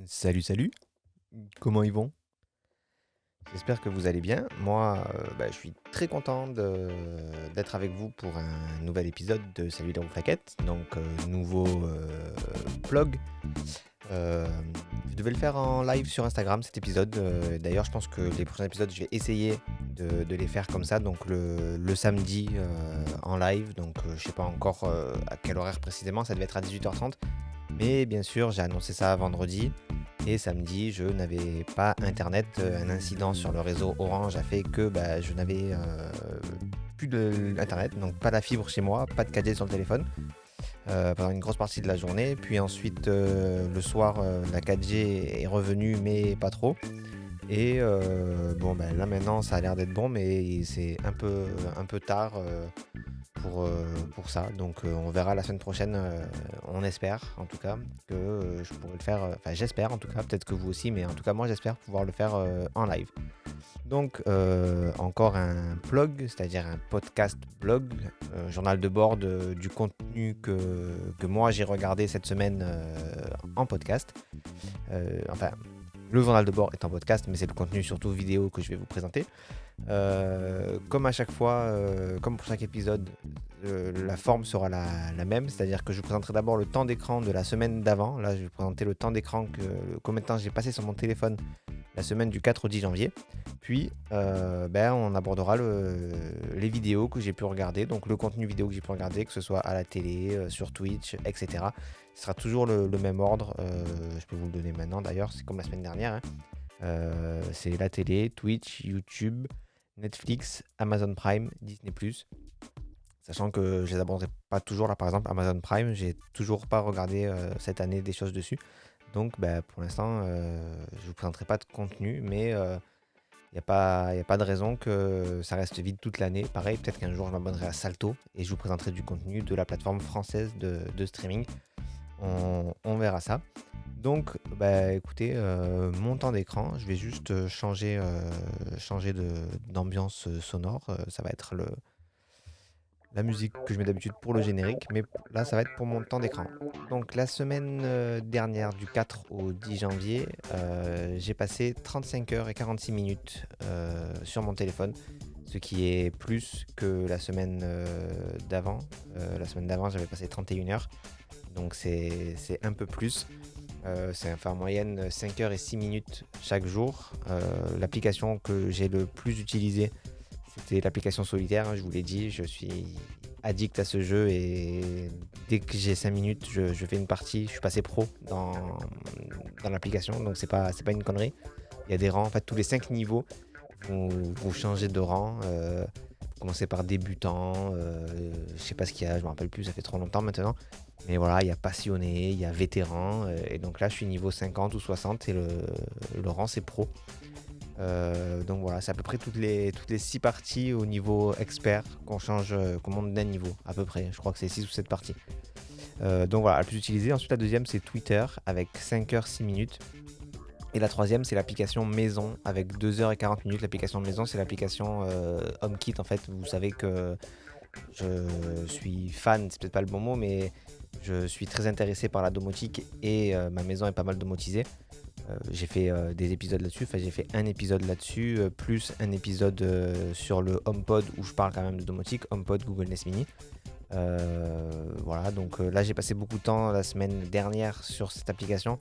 Salut, salut, comment ils vont? J'espère que vous allez bien. Moi, je suis très content d'être avec vous pour un nouvel épisode de Salut les Rouflaquettes, donc nouveau vlog. Euh, je devais le faire en live sur Instagram cet épisode. D'ailleurs, je pense que les prochains épisodes, je vais essayer de les faire comme ça, donc le samedi en live. Donc, je sais pas encore à quel horaire précisément, ça devait être à 18h30. Mais bien sûr, j'ai annoncé ça vendredi et samedi, je n'avais pas internet. Un incident sur le réseau Orange a fait que je n'avais plus d'internet, donc pas la fibre chez moi, pas de 4G sur le téléphone pendant une grosse partie de la journée. Puis ensuite, le soir, la 4G est revenue, mais pas trop. Et là maintenant, ça a l'air d'être bon, mais c'est un peu tard pour ça. Donc on verra la semaine prochaine, on espère en tout cas que je pourrai le faire, enfin j'espère en tout cas, peut-être que vous aussi, mais en tout cas moi j'espère pouvoir le faire en live. Donc encore un blog, c'est-à-dire un podcast blog, journal de bord du contenu que moi j'ai regardé cette semaine en podcast. Enfin, le journal de bord est en podcast, mais c'est le contenu surtout vidéo que je vais vous présenter. Comme à chaque fois, comme pour chaque épisode, la forme sera la même, c'est-à-dire que je vous présenterai d'abord le temps d'écran de la semaine d'avant. Là, je vais vous présenter le temps d'écran combien de temps j'ai passé sur mon téléphone la semaine du 4 au 10 janvier. Puis, on abordera les vidéos que j'ai pu regarder, donc le contenu vidéo que j'ai pu regarder, que ce soit à la télé, sur Twitch, etc. Ce sera toujours le même ordre. Je peux vous le donner maintenant d'ailleurs, c'est comme la semaine dernière, hein. C'est la télé, Twitch, YouTube, Netflix, Amazon Prime, Disney+. Sachant que je les aborderai pas toujours. Là par exemple Amazon Prime, j'ai toujours pas regardé cette année des choses dessus. Donc pour l'instant, je vous présenterai pas de contenu, mais il n'y a pas de raison que ça reste vide toute l'année. Pareil, peut-être qu'un jour je m'abonnerai à Salto et je vous présenterai du contenu de la plateforme française de streaming. On verra ça. Donc, écoutez, mon temps d'écran, je vais juste changer d'ambiance sonore. Ça va être la musique que je mets d'habitude pour le générique, mais là, ça va être pour mon temps d'écran. Donc, la semaine dernière, du 4 au 10 janvier, j'ai passé 35 heures et 46 minutes sur mon téléphone, ce qui est plus que la semaine d'avant. La semaine d'avant, j'avais passé 31 heures, donc c'est un peu plus. C'est enfin, en moyenne 5 heures et 6 minutes chaque jour. L'application que j'ai le plus utilisée, c'était l'application Solitaire, hein, je vous l'ai dit, je suis addict à ce jeu et dès que j'ai 5 minutes, je fais une partie. Je suis passé pro dans l'application, donc c'est pas une connerie. Il y a des rangs, en fait, tous les 5 niveaux, vous changez de rang. Vous commencez par débutant, je sais pas ce qu'il y a, je me rappelle plus, ça fait trop longtemps maintenant. Mais voilà, il y a passionné, il y a vétéran, et donc là je suis niveau 50 ou 60 et le rang c'est pro. Donc voilà, c'est à peu près toutes les 6 parties au niveau expert qu'on change, qu'on monte d'un niveau, à peu près. Je crois que c'est 6 ou 7 parties. Donc voilà, la plus utilisée. Ensuite, la deuxième, c'est Twitter avec 5 heures 6 minutes. Et la troisième, c'est l'application Maison avec 2 heures et 40 minutes. L'application Maison, c'est l'application HomeKit. En fait, vous savez que je suis fan, c'est peut-être pas le bon mot, mais je suis très intéressé par la domotique et ma maison est pas mal domotisée. J'ai fait des épisodes là-dessus, enfin j'ai fait un épisode là-dessus, plus un épisode sur le HomePod où je parle quand même de domotique, HomePod Google Nest Mini. Voilà, donc là j'ai passé beaucoup de temps la semaine dernière sur cette application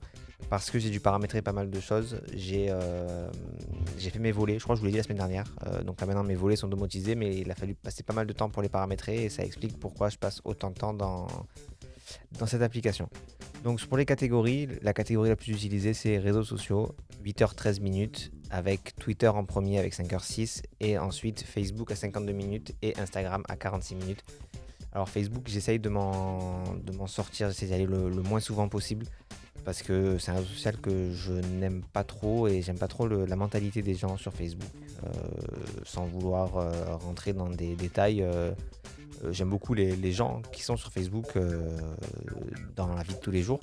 parce que j'ai dû paramétrer pas mal de choses. J'ai fait mes volets, je crois que je vous l'ai dit la semaine dernière. Donc là maintenant mes volets sont domotisés, mais il a fallu passer pas mal de temps pour les paramétrer et ça explique pourquoi je passe autant de temps dans cette application. Donc pour les catégories, la catégorie la plus utilisée c'est réseaux sociaux, 8h13 minutes, avec Twitter en premier avec 5h06 et ensuite Facebook à 52 minutes et Instagram à 46 minutes. Alors Facebook, j'essaye de m'en sortir, j'essaie d'y aller le moins souvent possible parce que c'est un réseau social que je n'aime pas trop et j'aime pas trop la mentalité des gens sur Facebook. Sans vouloir rentrer dans des détails, j'aime beaucoup les gens qui sont sur Facebook dans la vie de tous les jours.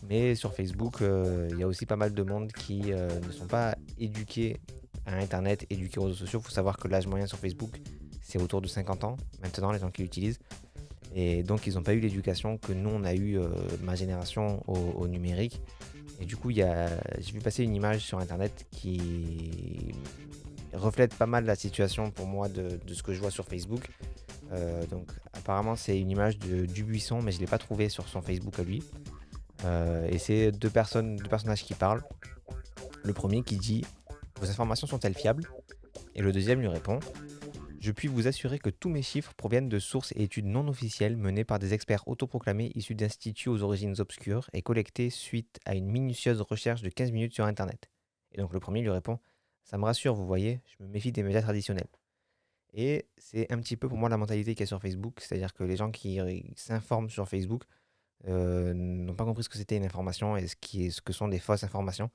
Mais sur Facebook, il y a aussi pas mal de monde qui ne sont pas éduqués à Internet, éduqués aux réseaux sociaux. Il faut savoir que l'âge moyen sur Facebook, c'est autour de 50 ans maintenant, les gens qui l'utilisent. Et donc, ils n'ont pas eu l'éducation que nous, on a eu, ma génération, au numérique. Et du coup, j'ai vu passer une image sur internet qui reflète pas mal la situation pour moi de ce que je vois sur Facebook. Donc apparemment c'est une image de Dubuisson, mais je ne l'ai pas trouvée sur son Facebook à lui. Et c'est deux personnages qui parlent. Le premier qui dit: Vos informations sont-elles fiables? Et le deuxième lui répond: Je puis vous assurer que tous mes chiffres proviennent de sources et études non officielles menées par des experts autoproclamés issus d'instituts aux origines obscures et collectés suite à une minutieuse recherche de 15 minutes sur Internet. Et donc le premier lui répond: Ça me rassure, vous voyez, je me méfie des médias traditionnels. Et c'est un petit peu pour moi la mentalité qu'il y a sur Facebook, c'est-à-dire que les gens qui s'informent sur Facebook n'ont pas compris ce que c'était une information et ce que sont des fausses informations.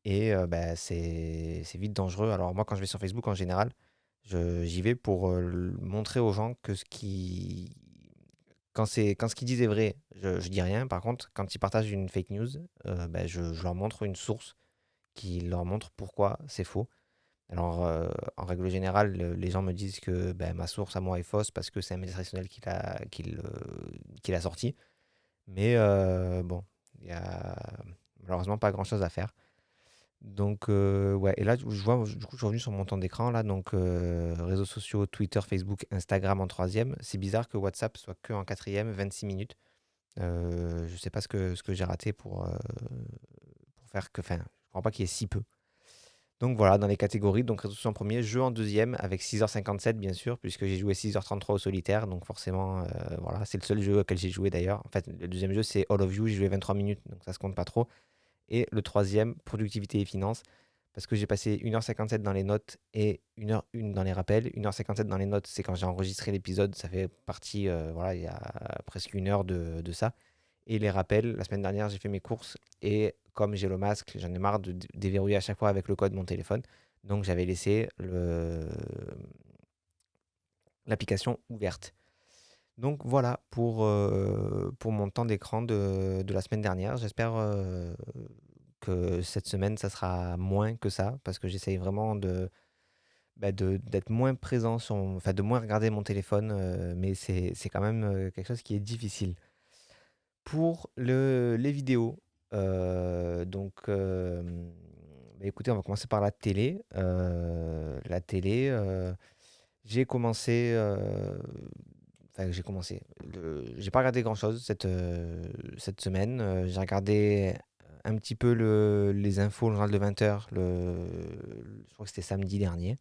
Et bah, c'est vite dangereux. Alors moi, quand je vais sur Facebook, en général, j'y vais pour montrer aux gens que quand ce qu'ils disent est vrai, je dis rien. Par contre, quand ils partagent une fake news, bah, je leur montre une source qui leur montre pourquoi c'est faux. Alors, en règle générale, les gens me disent que bah, ma source à moi est fausse parce que c'est un média traditionnel qui l'a sorti. Mais bon, il y a malheureusement pas grand-chose à faire. Donc, ouais, et là, je vois, du coup, je suis revenu sur mon temps d'écran, là, donc réseaux sociaux, Twitter, Facebook, Instagram en troisième. C'est bizarre que WhatsApp soit que en quatrième, 26 minutes. Je sais pas ce que j'ai raté pour faire que, enfin, je crois pas qu'il y ait si peu. Donc voilà, dans les catégories, donc réseaux sociaux en premier, jeu en deuxième, avec 6h57 bien sûr, puisque j'ai joué 6h33 au solitaire, donc forcément, voilà, c'est le seul jeu auquel j'ai joué d'ailleurs. En fait, le deuxième jeu, c'est All of You, j'ai joué 23 minutes, donc ça se compte pas trop. Et le troisième, productivité et finances, parce que j'ai passé 1h57 dans les notes et 1h01 dans les rappels. 1h57 dans les notes, c'est quand j'ai enregistré l'épisode, ça fait partie, voilà, il y a presque une heure de ça. Et les rappels, la semaine dernière, j'ai fait mes courses et comme j'ai le masque, j'en ai marre de déverrouiller à chaque fois avec le code mon téléphone. Donc j'avais laissé l'application ouverte. Donc voilà pour mon temps d'écran de la semaine dernière. J'espère que cette semaine, ça sera moins que ça, parce que j'essaye vraiment d'être moins présent enfin de moins regarder mon téléphone, mais c'est quand même quelque chose qui est difficile. Pour les vidéos, donc, bah, écoutez, on va commencer par la télé. La télé, j'ai commencé, enfin j'ai commencé, j'ai pas regardé grand-chose cette semaine. J'ai regardé un petit peu les infos, le journal de 20h, je crois que c'était samedi dernier.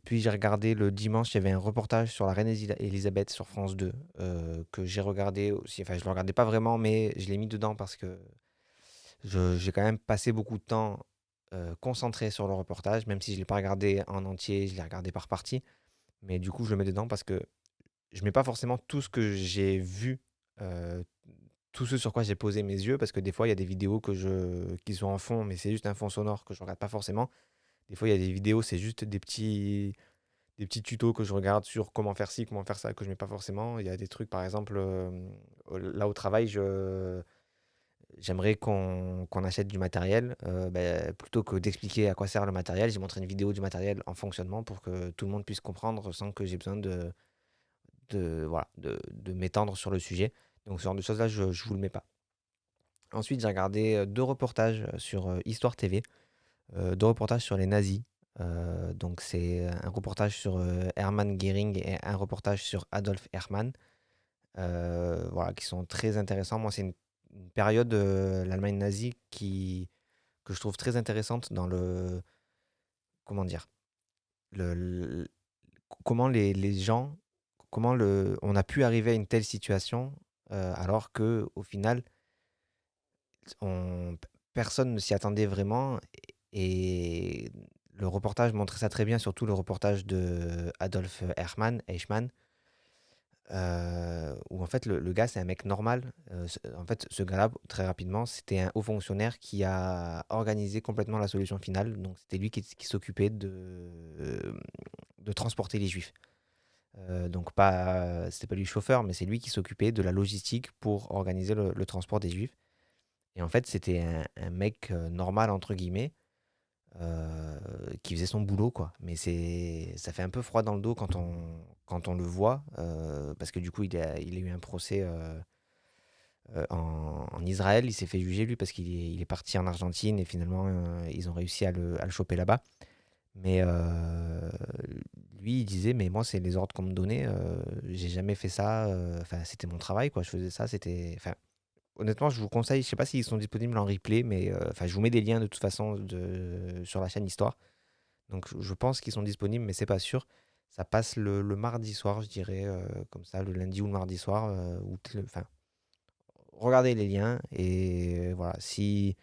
Puis j'ai regardé le dimanche, il y avait un reportage sur la reine Elisabeth sur France 2, que j'ai regardé aussi. Enfin, je le regardais pas vraiment, mais je l'ai mis dedans parce que j'ai quand même passé beaucoup de temps concentré sur le reportage, même si je l'ai pas regardé en entier, je l'ai regardé par partie. Mais du coup, je le mets dedans parce que je mets pas forcément tout ce que j'ai vu, euh, tout ce sur quoi j'ai posé mes yeux, parce que des fois, il y a des vidéos qui sont en fond, mais c'est juste un fond sonore que je regarde pas forcément. Des fois, il y a des vidéos, c'est juste des petits tutos que je regarde sur comment faire ci, comment faire ça, que je mets pas forcément. Il y a des trucs, par exemple, là au travail, j'aimerais qu'on achète du matériel. Plutôt que d'expliquer à quoi sert le matériel, j'ai montré une vidéo du matériel en fonctionnement pour que tout le monde puisse comprendre sans que j'ai besoin voilà, de m'étendre sur le sujet. Donc ce genre de choses-là, je ne vous le mets pas. Ensuite, j'ai regardé deux reportages sur Histoire TV, deux reportages sur les nazis. Donc c'est un reportage sur Hermann Göring et un reportage sur Adolf Eichmann, voilà, qui sont très intéressants. Moi, c'est une période de l'Allemagne nazie que je trouve très intéressante dans comment dire, le- comment les gens, on a pu arriver à une telle situation alors que au final, on, personne ne s'y attendait vraiment. Et le reportage montrait ça très bien, surtout le reportage de Adolf Eichmann, où en fait le gars c'est un mec normal. En fait, ce gars-là, très rapidement, c'était un haut fonctionnaire qui a organisé complètement la solution finale. Donc c'était lui qui s'occupait de transporter les juifs. Donc pas, c'était pas lui le chauffeur, mais c'est lui qui s'occupait de la logistique pour organiser le transport des juifs. Et en fait, c'était un mec normal, entre guillemets, qui faisait son boulot, quoi. Mais ça fait un peu froid dans le dos quand on le voit, parce que du coup, il a eu un procès en Israël. Il s'est fait juger, lui, parce qu'il est parti en Argentine et finalement, ils ont réussi à le choper là-bas. Mais lui, il disait, mais moi, c'est les ordres qu'on me donnait. J'ai jamais fait ça. Enfin, c'était mon travail, quoi. Je faisais ça. C'était. Enfin, honnêtement, je vous conseille. Je sais pas s'ils sont disponibles en replay, mais enfin, je vous mets des liens de toute façon sur la chaîne Histoire. Donc, je pense qu'ils sont disponibles, mais c'est pas sûr. Ça passe le mardi soir, je dirais, comme ça, le lundi ou le mardi soir. Enfin, regardez les liens et voilà. Si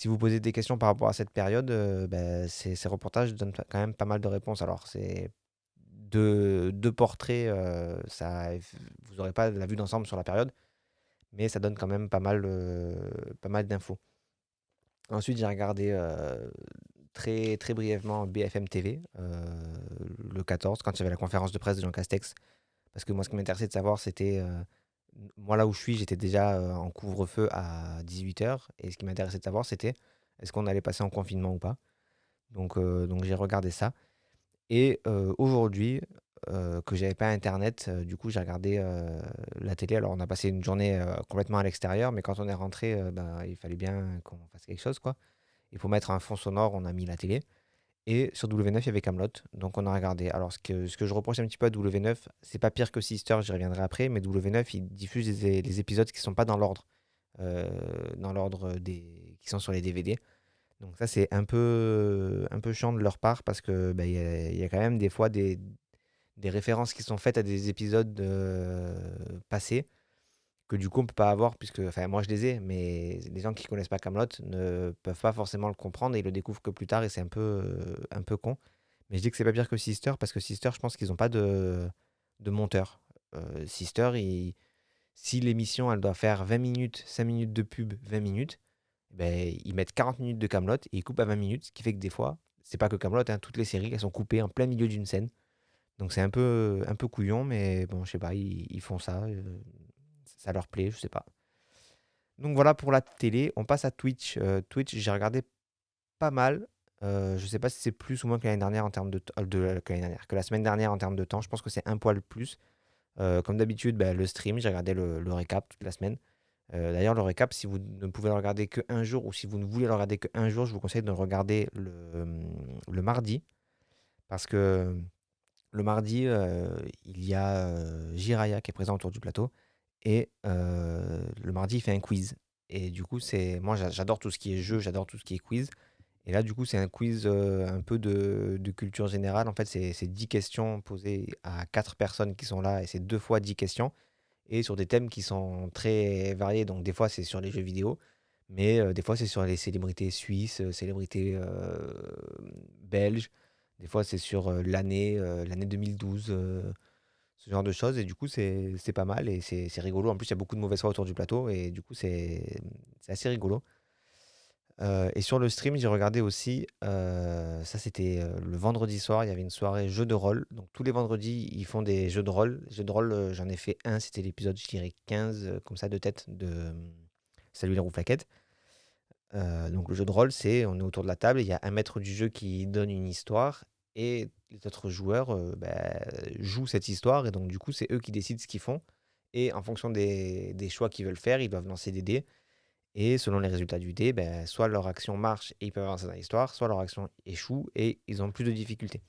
vous posez des questions par rapport à cette période, bah, ces reportages donnent quand même pas mal de réponses. Alors, c'est deux portraits, vous n'aurez pas la vue d'ensemble sur la période, mais ça donne quand même pas mal d'infos. Ensuite, j'ai regardé très, très brièvement BFM TV, le 14, quand il y avait la conférence de presse de Jean Castex. Parce que moi, ce qui m'intéressait de savoir, c'était, moi là où je suis, j'étais déjà en couvre-feu à 18 h. Et ce qui m'intéressait de savoir, c'était est-ce qu'on allait passer en confinement ou pas. Donc j'ai regardé ça. Et aujourd'hui, que j'avais pas internet, du coup, j'ai regardé la télé. Alors, on a passé une journée complètement à l'extérieur, mais quand on est rentré, ben, il fallait bien qu'on fasse quelque chose, quoi. Et pour mettre un fond sonore, on a mis la télé. Et sur W9, il y avait Camelot, donc on a regardé. Alors, ce que je reproche un petit peu à W9, c'est pas pire que Sister, j'y reviendrai après, mais W9, il diffuse les épisodes qui sont pas euh, dans l'ordre qui sont sur les DVD. Donc ça, c'est un peu chiant de leur part parce que bah, il y a quand même des fois des références qui sont faites à des épisodes passés que du coup on peut pas avoir puisque, enfin moi je les ai, mais les gens qui connaissent pas Camelot ne peuvent pas forcément le comprendre et ils le découvrent que plus tard et c'est un peu con. Mais je dis que c'est pas pire que Sister parce que Sister, je pense qu'ils ont pas de monteur. Sister, si l'émission elle doit faire 20 minutes, 5 minutes de pub, 20 minutes, ben, ils mettent 40 minutes de Camelot et ils coupent à 20 minutes, ce qui fait que des fois, c'est pas que Camelot, hein, toutes les séries elles sont coupées en plein milieu d'une scène. Donc c'est un peu couillon, mais bon, je sais pas, ils font ça, ça leur plaît, je sais pas. Donc voilà pour la télé, on passe à Twitch. Twitch, j'ai regardé pas mal. Je sais pas si c'est plus ou moins que l'année dernière en termes que l'année dernière, que la semaine dernière en termes de temps. Je pense que c'est un poil plus. Comme d'habitude, ben, le stream, j'ai regardé le récap toute la semaine. D'ailleurs, le récap, si vous ne pouvez le regarder qu'un jour ou si vous ne voulez le regarder qu'un jour, je vous conseille de le regarder le mardi. Parce que le mardi, il y a Jiraya qui est présent autour du plateau. Et le mardi, il fait un quiz. Et du coup, moi, j'adore tout ce qui est jeu, j'adore tout ce qui est quiz. Et là, du coup, c'est un quiz un peu de culture générale. En fait, c'est 10 questions posées à 4 personnes qui sont là. Et c'est 2 fois 10 questions et sur des thèmes qui sont très variés. Donc des fois c'est sur les jeux vidéo, mais des fois c'est sur les célébrités suisses, célébrités belges. Des fois c'est sur l'année 2012, ce genre de choses. Et du coup c'est pas mal et c'est rigolo. En plus il y a beaucoup de mauvaises foi autour du plateau et du coup c'est assez rigolo. Et sur le stream, j'ai regardé aussi, ça c'était le vendredi soir, il y avait une soirée jeux de rôle. Donc tous les vendredis, ils font des jeux de rôle. Jeux de rôle, j'en ai fait un, c'était l'épisode, je dirais 15, comme ça, de tête de Salut les rouflaquettes. Donc le jeu de rôle, c'est on est autour de la table, il y a un maître du jeu qui donne une histoire et les autres joueurs bah, jouent cette histoire et donc du coup, c'est eux qui décident ce qu'ils font. Et en fonction des choix qu'ils veulent faire, ils doivent lancer des dés. Et selon les résultats du dé, ben, soit leur action marche et ils peuvent avancer dans l'histoire, soit leur action échoue et ils ont plus de difficultés.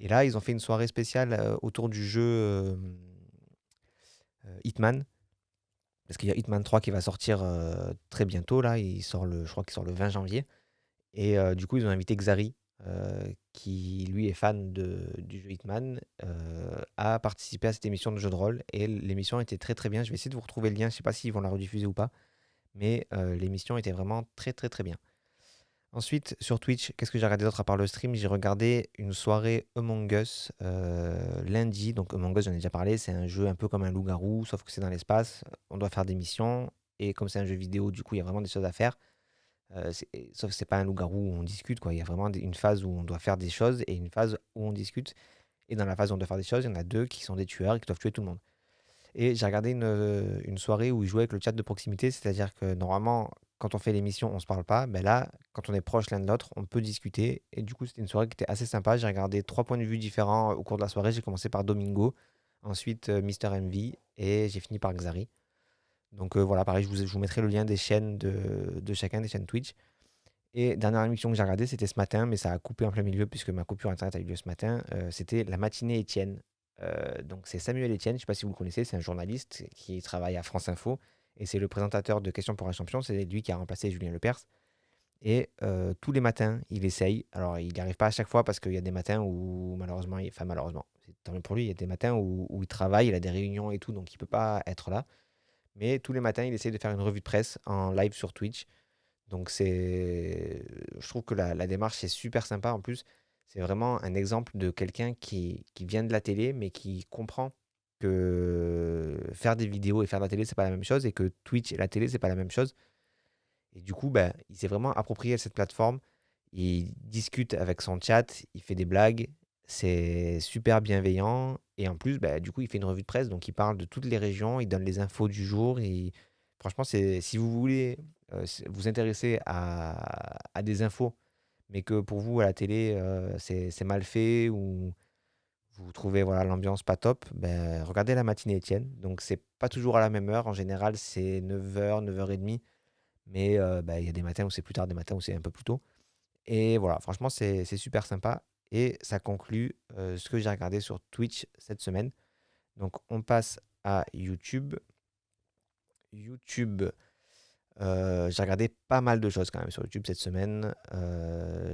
Et là, ils ont fait une soirée spéciale autour du jeu Hitman. Parce qu'il y a Hitman 3 qui va sortir très bientôt. Là, je crois qu'il sort le 20 janvier. Et du coup, ils ont invité Xari, qui lui est fan du jeu Hitman, à participer à cette émission de jeu de rôle. Et l'émission était très très bien. Je vais essayer de vous retrouver le lien. Je ne sais pas s'ils vont la rediffuser ou pas. Mais l'émission était vraiment très très très bien. Ensuite, sur Twitch, qu'est-ce que j'ai regardé d'autre à part le stream? J'ai regardé une soirée Among Us lundi. Donc Among Us, j'en ai déjà parlé, c'est un jeu un peu comme un loup-garou, sauf que c'est dans l'espace. On doit faire des missions. Et comme c'est un jeu vidéo, du coup, il y a vraiment des choses à faire. Sauf que c'est pas un loup-garou où on discute, quoi. Il y a vraiment une phase où on doit faire des choses et une phase où on discute. Et dans la phase où on doit faire des choses, il y en a deux qui sont des tueurs et qui doivent tuer tout le monde. Et j'ai regardé une soirée où ils jouaient avec le chat de proximité, c'est-à-dire que normalement, quand on fait l'émission, on se parle pas. Mais là, quand on est proche l'un de l'autre, on peut discuter. Et du coup, c'était une soirée qui était assez sympa. J'ai regardé 3 points de vue différents au cours de la soirée. J'ai commencé par Domingo, ensuite Mister MV et j'ai fini par Xari. Donc voilà, pareil, je vous mettrai le lien des chaînes de chacun des chaînes Twitch. Et dernière émission que j'ai regardée, c'était ce matin, mais ça a coupé en plein milieu puisque ma coupure internet a eu lieu ce matin. C'était La matinée Étienne. Donc c'est Samuel Etienne, je ne sais pas si vous le connaissez, c'est un journaliste qui travaille à France Info et c'est le présentateur de Questions pour un champion. C'est lui qui a remplacé Julien Lepers. Et tous les matins, il essaye. Alors, il n'y arrive pas à chaque fois parce qu'il y a des matins où, malheureusement, enfin, malheureusement, c'est tant mieux pour lui, il y a des matins où il travaille, il a des réunions et tout, donc il ne peut pas être là. Mais tous les matins, il essaie de faire une revue de presse en live sur Twitch. Donc, je trouve que la démarche est super sympa. En plus, c'est vraiment un exemple de quelqu'un qui vient de la télé, mais qui comprend que faire des vidéos et faire de la télé, c'est pas la même chose, et que Twitch et la télé, c'est pas la même chose. Et du coup, bah, il s'est vraiment approprié cette plateforme. Il discute avec son chat, il fait des blagues, c'est super bienveillant. Et en plus, bah, du coup, il fait une revue de presse, donc il parle de toutes les régions, il donne les infos du jour. Franchement, si vous voulez vous intéresser à des infos, mais que pour vous, à la télé, c'est mal fait ou vous trouvez voilà, l'ambiance pas top, ben, regardez la matinée Étienne. Donc, c'est pas toujours à la même heure. En général, c'est 9h, 9h30. Mais bah, il y a des matins où c'est plus tard, des matins où c'est un peu plus tôt. Et voilà, franchement, c'est super sympa. Et ça conclut ce que j'ai regardé sur Twitch cette semaine. Donc, on passe à YouTube. YouTube, j'ai regardé pas mal de choses quand même sur YouTube cette semaine.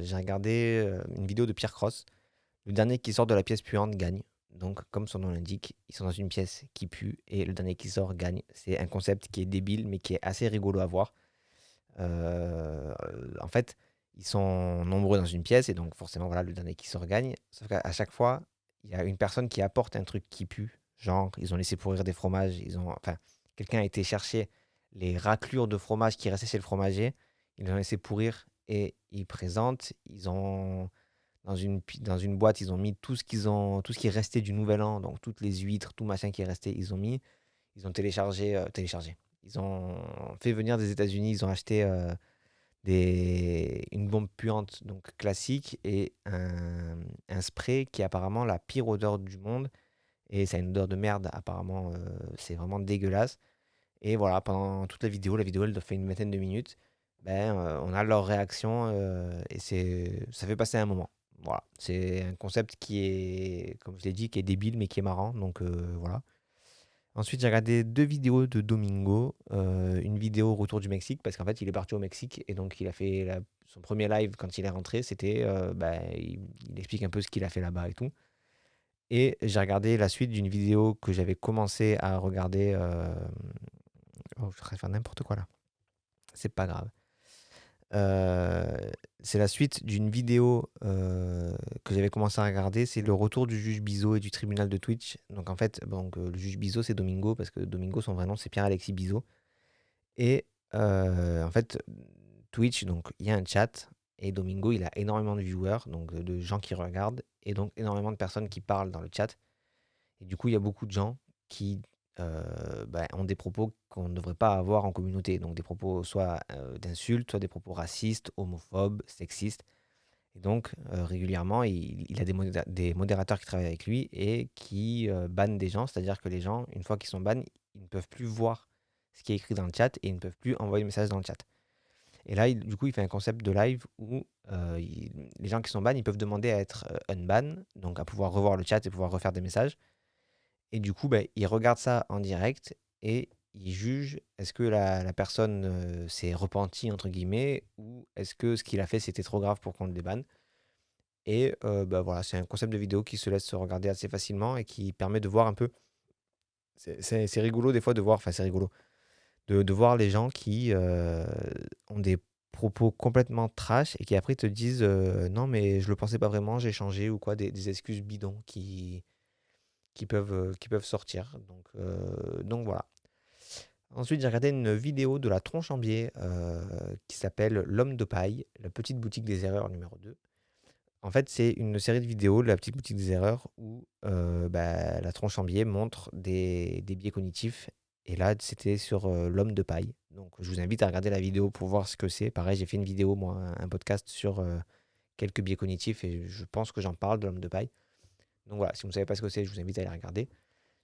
J'ai regardé une vidéo de Pierre Cross. Le dernier qui sort de la pièce puante gagne. Donc, comme son nom l'indique, ils sont dans une pièce qui pue et le dernier qui sort gagne. C'est un concept qui est débile, mais qui est assez rigolo à voir. En fait, ils sont nombreux dans une pièce et donc forcément, voilà, le dernier qui sort gagne. Sauf qu'à chaque fois, il y a une personne qui apporte un truc qui pue. Genre, ils ont laissé pourrir des fromages. Enfin, quelqu'un a été chercher les raclures de fromage qui restaient chez le fromager. Ils les ont laissé pourrir et ils présentent. Dans une boîte, ils ont mis tout ce qui restait du Nouvel An, donc toutes les huîtres, tout machin qui est resté, ils ont mis. Ils ont téléchargé. Ils ont fait venir des États-Unis. Ils ont acheté une bombe puante donc classique et un spray qui est apparemment la pire odeur du monde. Et ça a une odeur de merde, apparemment. C'est vraiment dégueulasse. Et voilà, pendant toute la vidéo elle doit faire une vingtaine de minutes. Ben, on a leur réaction et ça fait passer un moment. Voilà, c'est un concept qui est, comme je l'ai dit, qui est débile mais qui est marrant. Donc voilà. Ensuite, j'ai regardé 2 vidéos de Domingo. Une vidéo au retour du Mexique, parce qu'en fait, il est parti au Mexique et donc il a fait son premier live quand il est rentré. C'était, bah, il explique un peu ce qu'il a fait là-bas et tout. Et j'ai regardé la suite d'une vidéo que j'avais commencé à regarder. Oh, je vais faire n'importe quoi là. C'est pas grave. C'est la suite d'une vidéo que j'avais commencé à regarder. C'est le retour du juge Bizot et du tribunal de Twitch. Donc en fait, donc, le juge Bizot, c'est Domingo, parce que Domingo, son vrai nom, c'est Pierre-Alexis Bizot. Et en fait, Twitch, donc il y a un chat. Et Domingo, il a énormément de viewers, donc de gens qui regardent. Et donc énormément de personnes qui parlent dans le chat. Et du coup, il y a beaucoup de gens qui bah, ont des propos qu'on ne devrait pas avoir en communauté. Donc des propos soit d'insultes, soit des propos racistes, homophobes, sexistes. Et donc régulièrement, il a des modérateurs qui travaillent avec lui et qui bannent des gens. C'est-à-dire que les gens, une fois qu'ils sont bannés, ils ne peuvent plus voir ce qui est écrit dans le chat et ils ne peuvent plus envoyer le message dans le chat. Et là, du coup, il fait un concept de live où les gens qui sont bannés, ils peuvent demander à être unban, donc à pouvoir revoir le chat et pouvoir refaire des messages. Et du coup, bah, il regarde ça en direct et il juge est-ce que la personne s'est repentie, entre guillemets, ou est-ce que ce qu'il a fait, c'était trop grave pour qu'on le débanne. Et bah, voilà, c'est un concept de vidéo qui se laisse se regarder assez facilement et qui permet de voir un peu. C'est rigolo des fois de voir, enfin c'est rigolo, de voir les gens qui ont des propos complètement trash et qui après te disent non mais je le pensais pas vraiment, j'ai changé ou quoi, des excuses bidons qui peuvent sortir. Donc voilà. Ensuite, j'ai regardé une vidéo de la Tronche en biais qui s'appelle L'homme de paille, la petite boutique des erreurs numéro 2. En fait, c'est une série de vidéos de la petite boutique des erreurs où bah, la Tronche en biais montre des biais cognitifs. Et là, c'était sur l'homme de paille. Donc, je vous invite à regarder la vidéo pour voir ce que c'est. Pareil, j'ai fait une vidéo, moi, un podcast sur quelques biais cognitifs et je pense que j'en parle de l'homme de paille. Donc voilà, si vous ne savez pas ce que c'est, je vous invite à aller regarder.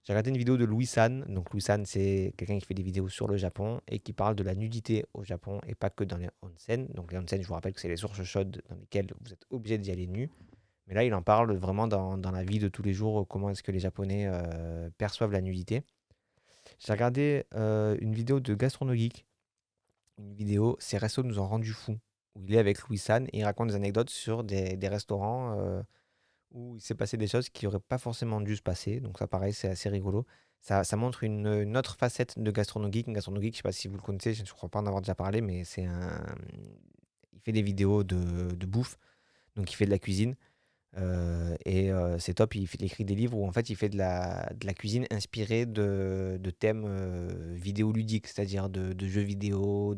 J'ai regardé une vidéo de Louis San. Donc Louis San, c'est quelqu'un qui fait des vidéos sur le Japon et qui parle de la nudité au Japon et pas que dans les onsen. Donc les onsen, je vous rappelle que c'est les sources chaudes dans lesquelles vous êtes obligé d'y aller nu. Mais là, il en parle vraiment dans la vie de tous les jours, comment est-ce que les Japonais perçoivent la nudité. J'ai regardé une vidéo de Gastronogeek. Une vidéo, ces restos nous ont rendus fous, où il est avec Louis San et il raconte des anecdotes sur des restaurants où il s'est passé des choses qui n'auraient pas forcément dû se passer. Donc ça, pareil, c'est assez rigolo. Ça montre une autre facette de Gastronogeek. Gastronogeek, je ne sais pas si vous le connaissez, je ne crois pas en avoir déjà parlé, mais il fait des vidéos de bouffe, donc il fait de la cuisine. C'est top, il écrit des livres où en fait il fait de la cuisine inspirée de thèmes vidéoludiques, c'est-à-dire de jeux vidéo,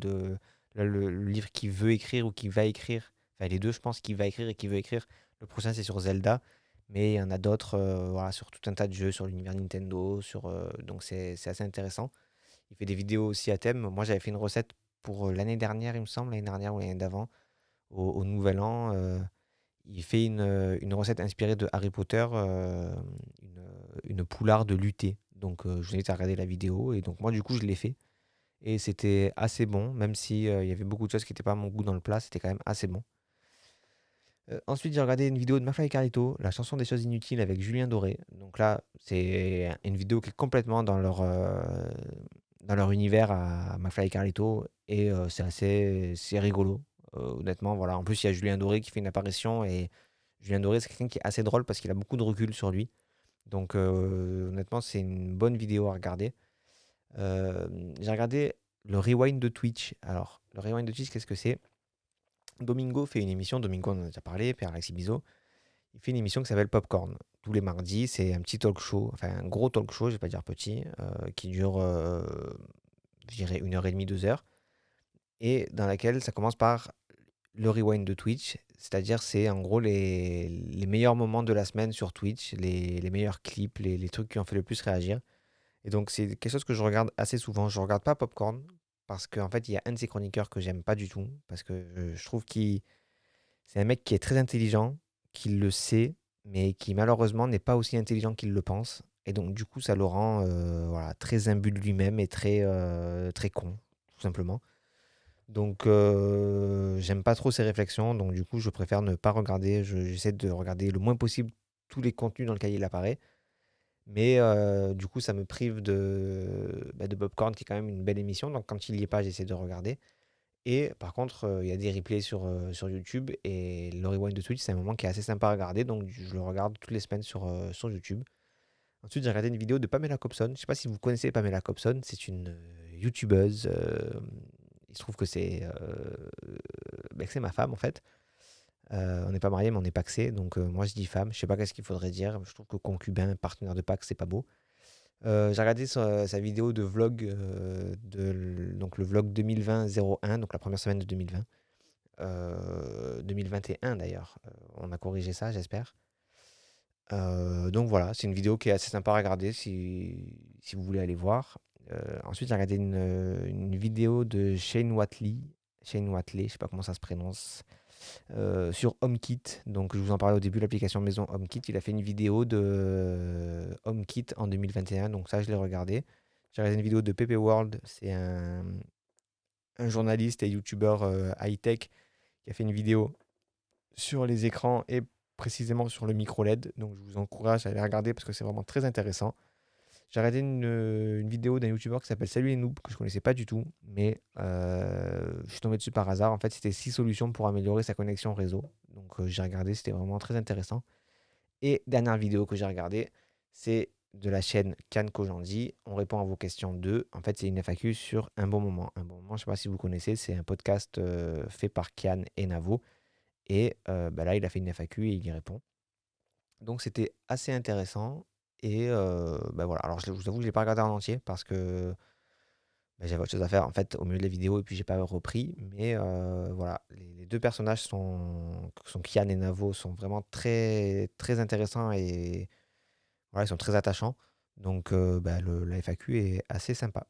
là, le livre qu'il veut écrire ou qu'il va écrire, enfin les deux je pense qu'il va écrire et qu'il veut écrire. Le prochain c'est sur Zelda, mais il y en a d'autres voilà, sur tout un tas de jeux, sur l'univers Nintendo, donc c'est assez intéressant. Il fait des vidéos aussi à thème. Moi j'avais fait une recette pour l'année dernière, il me semble, l'année dernière ou l'année d'avant, au Nouvel An. Il fait une recette inspirée de Harry Potter, une poularde luttée. Donc, je vous invite à regarder la vidéo. Et donc, moi, du coup, je l'ai fait. Et c'était assez bon, même si il y avait beaucoup de choses qui n'étaient pas à mon goût dans le plat, c'était quand même assez bon. Ensuite, j'ai regardé une vidéo de McFly et Carlito, la chanson des choses inutiles avec Julien Doré. Donc là, c'est une vidéo qui est complètement dans leur univers à McFly et Carlito. Et c'est rigolo, honnêtement. Voilà. En plus, il y a Julien Doré qui fait une apparition. Et Julien Doré, c'est quelqu'un qui est assez drôle parce qu'il a beaucoup de recul sur lui. Donc, honnêtement, c'est une bonne vidéo à regarder. Euh, j'ai regardé le rewind de Twitch. Alors, le rewind de Twitch, qu'est-ce que c'est? Domingo fait une émission, Domingo on en a déjà parlé, Père Alexis Bizot, il fait une émission qui s'appelle Popcorn. Tous les mardis, c'est un petit talk show, enfin un gros talk show, je vais pas dire petit, qui dure, je dirais, 1 heure et demie, 2 heures, et dans laquelle ça commence par le rewind de Twitch, c'est-à-dire c'est en gros les meilleurs moments de la semaine sur Twitch, les meilleurs clips, les trucs qui ont fait le plus réagir. Et donc c'est quelque chose que je regarde assez souvent. Je regarde pas Popcorn, parce qu'en fait il y a un de ses chroniqueurs que j'aime pas du tout, parce que je trouve qu'il c'est un mec qui est très intelligent, qui le sait, mais qui malheureusement n'est pas aussi intelligent qu'il le pense. Et donc du coup, ça le rend voilà, très imbu de lui-même et très con, tout simplement. Donc j'aime pas trop ses réflexions, donc du coup, je préfère ne pas regarder. J'essaie de regarder le moins possible tous les contenus dans lesquels il apparaît. Mais du coup, ça me prive de Popcorn, qui est quand même une belle émission. Donc quand il y est pas, j'essaie de regarder. Et par contre, il y a des replays sur YouTube et le rewind de Twitch, c'est un moment qui est assez sympa à regarder, donc je le regarde toutes les semaines sur YouTube. Ensuite, j'ai regardé une vidéo de Pamela Cobson. Je ne sais pas si vous connaissez Pamela Cobson, c'est une YouTubeuse. Il se trouve que que c'est ma femme en fait. On n'est pas mariés, mais on est pacsés, donc moi je dis femme. Je sais pas qu'est-ce qu'il faudrait dire. Je trouve que concubin, partenaire de Pacs, c'est pas beau. J'ai regardé sa vidéo de vlog, donc le vlog 2020-01, donc la première semaine de 2020. 2021 d'ailleurs, on a corrigé ça, j'espère. Donc voilà, c'est une vidéo qui est assez sympa à regarder si vous voulez aller voir. Ensuite, j'ai regardé une vidéo de Shane Watley, je sais pas comment ça se prononce, sur HomeKit. Donc je vous en parlais au début, l'application maison HomeKit. Il a fait une vidéo de HomeKit en 2021, donc ça je l'ai regardé. J'ai regardé une vidéo de Pepe World, c'est un journaliste et youtubeur high-tech qui a fait une vidéo sur les écrans et précisément sur le micro LED. Donc je vous encourage à aller regarder parce que c'est vraiment très intéressant. J'ai regardé une vidéo d'un youtubeur qui s'appelle Salut les noobs, que je connaissais pas du tout, mais je suis tombé dessus par hasard. En fait, c'était 6 solutions pour améliorer sa connexion réseau. Donc j'ai regardé, c'était vraiment très intéressant. Et dernière vidéo que j'ai regardée, c'est de la chaîne Can Kojandi. On répond à vos questions 2. En fait, c'est une FAQ sur Un Bon Moment. Un Bon Moment, je ne sais pas si vous connaissez, c'est un podcast fait par Kian et Navo. Et là, il a fait une FAQ et il y répond. Donc c'était assez intéressant. Et voilà. Alors je vous avoue que je l'ai pas regardé en entier parce que j'avais autre chose à faire en fait au milieu de la vidéo et puis j'ai pas repris. Mais voilà, les deux personnages sont Kian et Navo, sont vraiment très, très intéressants et voilà, ils sont très attachants. Donc la FAQ est assez sympa.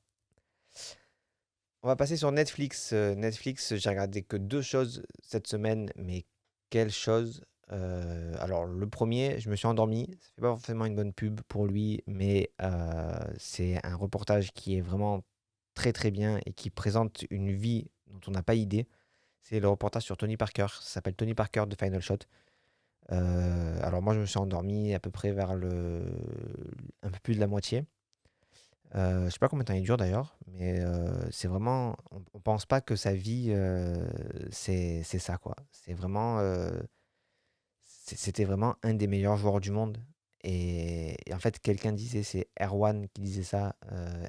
On va passer sur Netflix. Netflix, j'ai regardé que deux choses cette semaine, mais quelles choses! Alors le premier, je me suis endormi. Ça fait pas forcément une bonne pub pour lui, mais c'est un reportage qui est vraiment très très bien et qui présente une vie dont on n'a pas idée. C'est le reportage sur Tony Parker. Ça s'appelle Tony Parker de Final Shot. Alors moi, je me suis endormi à peu près vers un peu plus de la moitié. Je sais pas combien de temps il dure d'ailleurs, mais c'est vraiment, on pense pas que sa vie, c'est ça quoi. C'était vraiment un des meilleurs joueurs du monde. Et en fait, quelqu'un disait, c'est Erwan qui disait ça.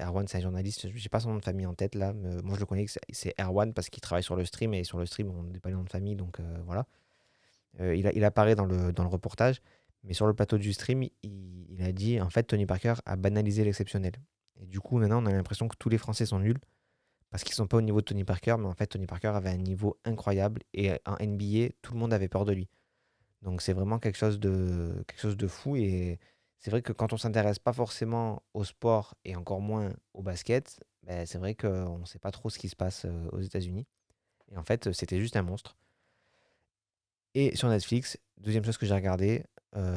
Erwan, c'est un journaliste. Je n'ai pas son nom de famille en tête là, mais moi je le connais, c'est Erwan parce qu'il travaille sur le stream et sur le stream, on n'est pas les noms de famille, donc voilà. Il apparaît dans le reportage, mais sur le plateau du stream, il a dit en fait, Tony Parker a banalisé l'exceptionnel. Et du coup, maintenant, on a l'impression que tous les Français sont nuls parce qu'ils sont pas au niveau de Tony Parker, mais en fait, Tony Parker avait un niveau incroyable et en NBA, tout le monde avait peur de lui. Donc c'est vraiment quelque chose de fou. Et c'est vrai que quand on s'intéresse pas forcément au sport et encore moins au basket, ben, c'est vrai qu'on ne sait pas trop ce qui se passe aux États-Unis. Et en fait, c'était juste un monstre. Et sur Netflix, deuxième chose que j'ai regardé,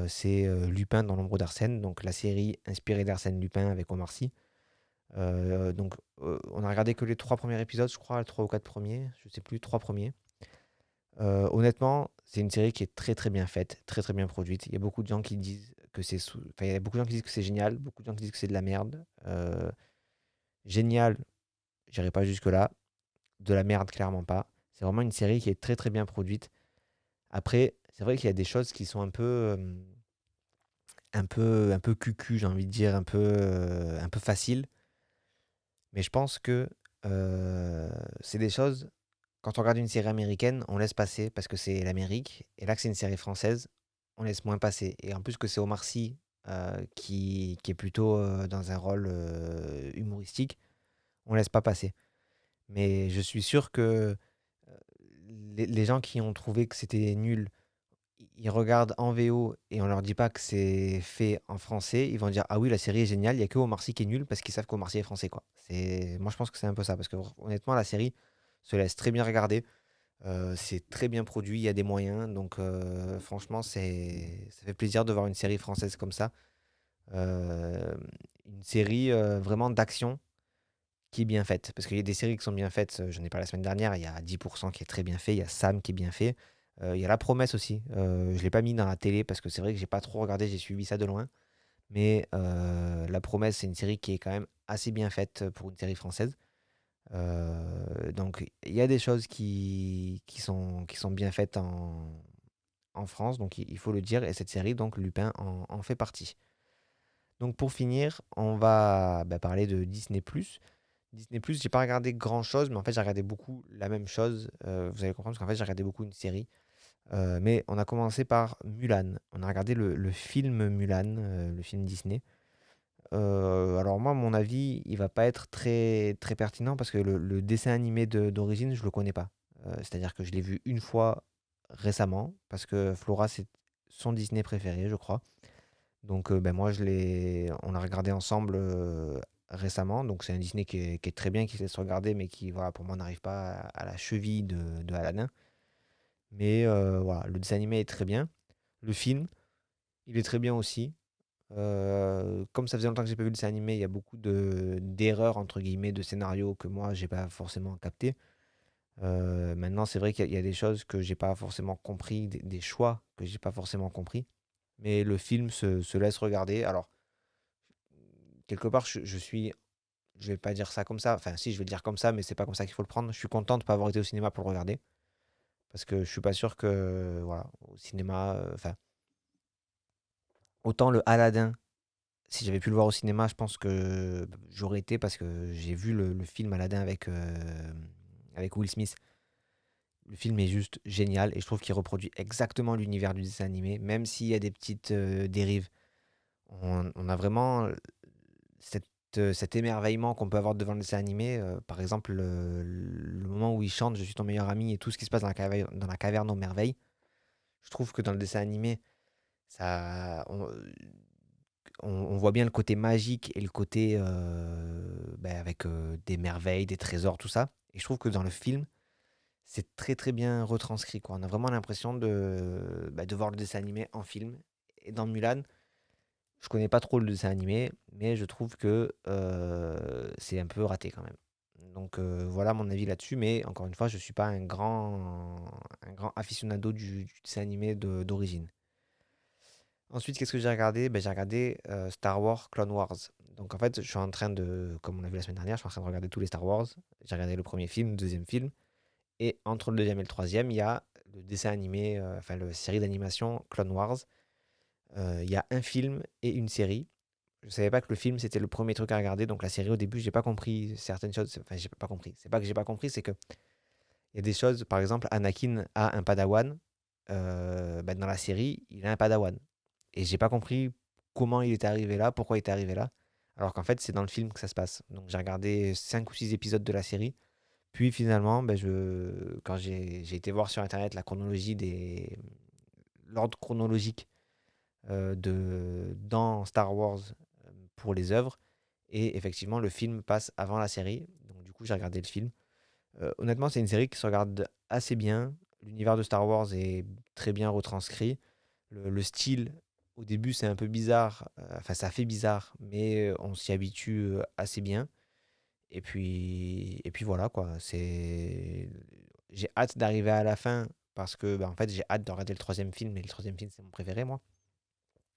c'est Lupin dans l'ombre d'Arsène, donc la série inspirée d'Arsène Lupin avec Omar Sy. Donc on a regardé que les trois premiers épisodes, je crois, les trois ou quatre premiers, je sais plus, trois premiers. Honnêtement, c'est une série qui est très très bien faite, très très bien produite. Il y a beaucoup de gens qui disent que enfin, il y a beaucoup de gens qui disent que c'est génial, beaucoup de gens qui disent que c'est de la merde. Génial, j'irai pas jusque-là. De la merde, clairement pas. C'est vraiment une série qui est très très bien produite. Après, c'est vrai qu'il y a des choses qui sont un peu cucu, j'ai envie de dire, un peu facile. Mais je pense que c'est des choses, quand on regarde une série américaine, on laisse passer parce que c'est l'Amérique. Et là que c'est une série française, on laisse moins passer. Et en plus que c'est Omar Sy qui est plutôt dans un rôle humoristique, on laisse pas passer. Mais je suis sûr que les gens qui ont trouvé que c'était nul, ils regardent en VO et on leur dit pas que c'est fait en français, ils vont dire ah oui la série est géniale, il y a que Omar Sy qui est nul parce qu'ils savent qu'Omar Sy est français quoi. Moi je pense que c'est un peu ça parce que honnêtement la série se laisse très bien regarder, c'est très bien produit, il y a des moyens donc franchement ça fait plaisir de voir une série française comme ça. Euh, une série vraiment d'action qui est bien faite parce qu'il y a des séries qui sont bien faites, j'en ai parlé la semaine dernière, il y a 10% qui est très bien fait, il y a Sam qui est bien fait. Il y a La Promesse aussi. Je l'ai pas mis dans la télé parce que c'est vrai que j'ai pas trop regardé, j'ai suivi ça de loin. Mais La Promesse, c'est une série qui est quand même assez bien faite pour une série française. Donc il y a des choses qui sont bien faites en France, donc il faut le dire. Et cette série, donc Lupin, en fait partie. Donc pour finir, on va parler de Disney+. Disney+, j'ai pas regardé grand-chose, mais en fait j'ai regardé beaucoup la même chose. Vous allez comprendre parce qu'en fait j'ai regardé beaucoup une série. Mais on a commencé par Mulan. On a regardé le film Mulan, le film Disney. Alors moi, mon avis, il va pas être très, très pertinent parce que le dessin animé d'origine, je le connais pas. C'est-à-dire que je l'ai vu une fois récemment parce que Flora, c'est son Disney préféré, je crois. Donc moi, on l'a regardé ensemble récemment. Donc c'est un Disney qui est très bien, qui se laisse regarder, mais qui, voilà, pour moi, n'arrive pas à la cheville de Aladdin. Mais voilà, le dessin animé est très bien. Le film, il est très bien aussi. Comme ça faisait longtemps que j'ai pas vu le dessin animé, il y a beaucoup d'erreurs entre guillemets de scénario que moi j'ai pas forcément capté. Maintenant, c'est vrai qu'il y a des choses que j'ai pas forcément compris, des choix que j'ai pas forcément compris. Mais le film se laisse regarder. Alors, quelque part, je vais pas dire ça comme ça. Enfin, si, je vais le dire comme ça, mais c'est pas comme ça qu'il faut le prendre. Je suis content de pas avoir été au cinéma pour le regarder. Parce que je suis pas sûr que, voilà, au cinéma, enfin, autant le Aladdin, si j'avais pu le voir au cinéma, je pense que j'aurais été parce que j'ai vu le film Aladdin avec Will Smith. Le film est juste génial et je trouve qu'il reproduit exactement l'univers du dessin animé, même s'il y a des petites dérives. On a vraiment cet émerveillement qu'on peut avoir devant le dessin animé. Par exemple, le moment où il chante Je suis ton meilleur ami et tout ce qui se passe dans la caverne aux merveilles. Je trouve que dans le dessin animé, ça, on voit bien le côté magique et le côté avec des merveilles, des trésors, tout ça. Et je trouve que dans le film, c'est très très bien retranscrit, quoi. On a vraiment l'impression de voir le dessin animé en film. Et dans Mulan, je connais pas trop le dessin animé, mais je trouve que c'est un peu raté quand même. Donc voilà mon avis là-dessus, mais encore une fois, je suis pas un grand aficionado du dessin animé d'origine. Ensuite, qu'est-ce que j'ai regardé? J'ai regardé Star Wars Clone Wars. Donc en fait, je suis en train de, comme on a vu la semaine dernière, je suis en train de regarder tous les Star Wars. J'ai regardé le premier film, le deuxième film, et entre le deuxième et le troisième, il y a le dessin animé, enfin la série d'animation Clone Wars. Il y a un film et une série. Je savais pas que le film c'était le premier truc à regarder, donc la série au début j'ai pas compris certaines choses. Enfin j'ai pas compris. C'est pas que j'ai pas compris, c'est que il y a des choses. Par exemple, Anakin a un Padawan. Dans la série, il a un Padawan. Et j'ai pas compris comment il était arrivé là, pourquoi il était arrivé là. Alors qu'en fait, c'est dans le film que ça se passe. Donc j'ai regardé 5 ou 6 épisodes de la série. Puis finalement, quand j'ai été voir sur internet l'ordre chronologique dans Star Wars pour les œuvres. Et effectivement, le film passe avant la série. Donc du coup, j'ai regardé le film. Honnêtement, c'est une série qui se regarde assez bien. L'univers de Star Wars est très bien retranscrit. Le style, au début, c'est un peu bizarre. Enfin, ça fait bizarre, mais on s'y habitue assez bien. Et puis voilà, quoi. J'ai hâte d'arriver à la fin parce que, en fait, j'ai hâte de regarder le troisième film. Et le troisième film, c'est mon préféré, moi.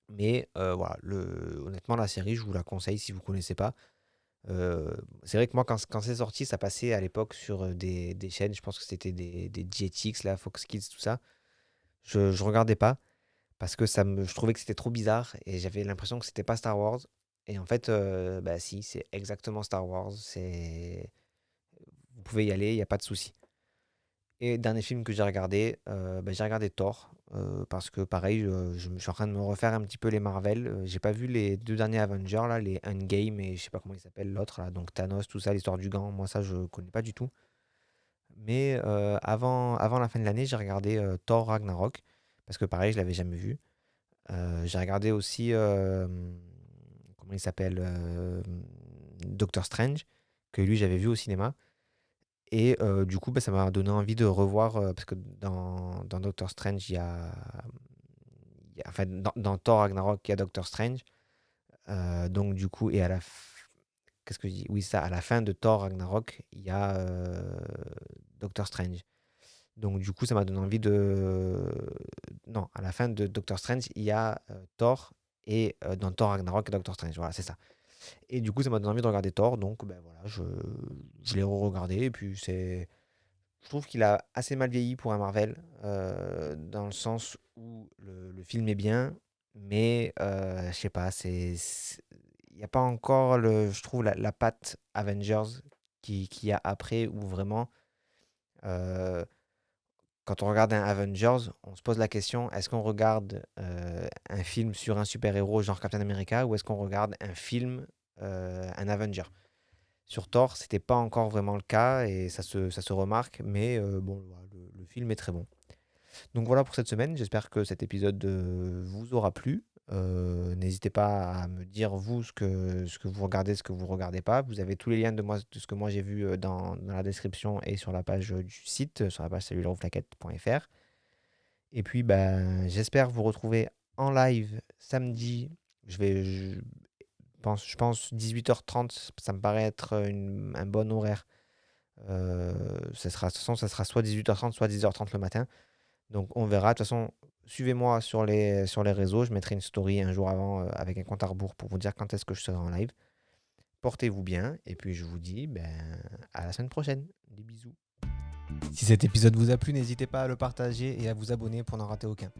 Mais voilà, honnêtement, la série, je vous la conseille si vous ne connaissez pas. C'est vrai que moi, quand c'est sorti, ça passait à l'époque sur des chaînes. Je pense que c'était des GTX, là, Fox Kids, tout ça. Je regardais pas parce que je trouvais que c'était trop bizarre et j'avais l'impression que c'était pas Star Wars. Et en fait, si, c'est exactement Star Wars. Vous pouvez y aller, il n'y a pas de souci. Et dernier film que j'ai regardé Thor, parce que pareil, je suis en train de me refaire un petit peu les Marvel. J'ai pas vu les deux derniers Avengers, là, les Endgame et je sais pas comment il s'appelle l'autre, là, donc Thanos, tout ça, l'histoire du gant, moi ça je connais pas du tout. Mais avant la fin de l'année, j'ai regardé Thor Ragnarok, parce que pareil, je l'avais jamais vu. J'ai regardé aussi, comment il s'appelle, Doctor Strange, que lui j'avais vu au cinéma. Et du coup, ça m'a donné envie de revoir, parce que dans Doctor Strange, enfin, dans Thor Ragnarok, il y a Doctor Strange. Donc du coup, et qu'est-ce que je dis? Oui, ça, à la fin de Thor Ragnarok, il y a Doctor Strange. Donc du coup, ça m'a donné envie de... Non, à la fin de Doctor Strange, il y a Thor, et dans Thor Ragnarok, il y a Doctor Strange. Voilà, c'est ça. Et du coup, ça m'a donné envie de regarder Thor, donc voilà, je l'ai re-regardé, et puis je trouve qu'il a assez mal vieilli pour un Marvel, dans le sens où le film est bien, mais je sais pas, il n'y a pas encore, je trouve, la patte Avengers qu'il y a après, où vraiment, euh, quand on regarde un Avengers, on se pose la question, est-ce qu'on regarde un film sur un super-héros genre Captain America, ou est-ce qu'on regarde un film, un Avenger? Sur Thor, c'était pas encore vraiment le cas et ça se remarque, mais bon, voilà, le film est très bon. Donc voilà pour cette semaine, j'espère que cet épisode vous aura plu. N'hésitez pas à me dire vous ce que vous regardez, ce que vous regardez pas. Vous avez tous les liens de ce que moi j'ai vu dans la description et sur la page du site, sur la page cellularoflaquette.fr. Et puis j'espère vous retrouver en live samedi. Je pense 18h30, ça me paraît être un bon horaire. De toute façon, ça sera soit 18h30, soit 10h30 le matin. Donc on verra. De toute façon, suivez-moi sur les réseaux. Je mettrai une story un jour avant avec un compte à rebours pour vous dire quand est-ce que je serai en live. Portez-vous bien. Et puis je vous dis à la semaine prochaine. Des bisous. Si cet épisode vous a plu, n'hésitez pas à le partager et à vous abonner pour n'en rater aucun.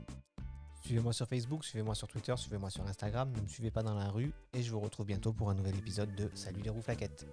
Suivez-moi sur Facebook, suivez-moi sur Twitter, suivez-moi sur Instagram, ne me suivez pas dans la rue et je vous retrouve bientôt pour un nouvel épisode de Salut les rouflaquettes.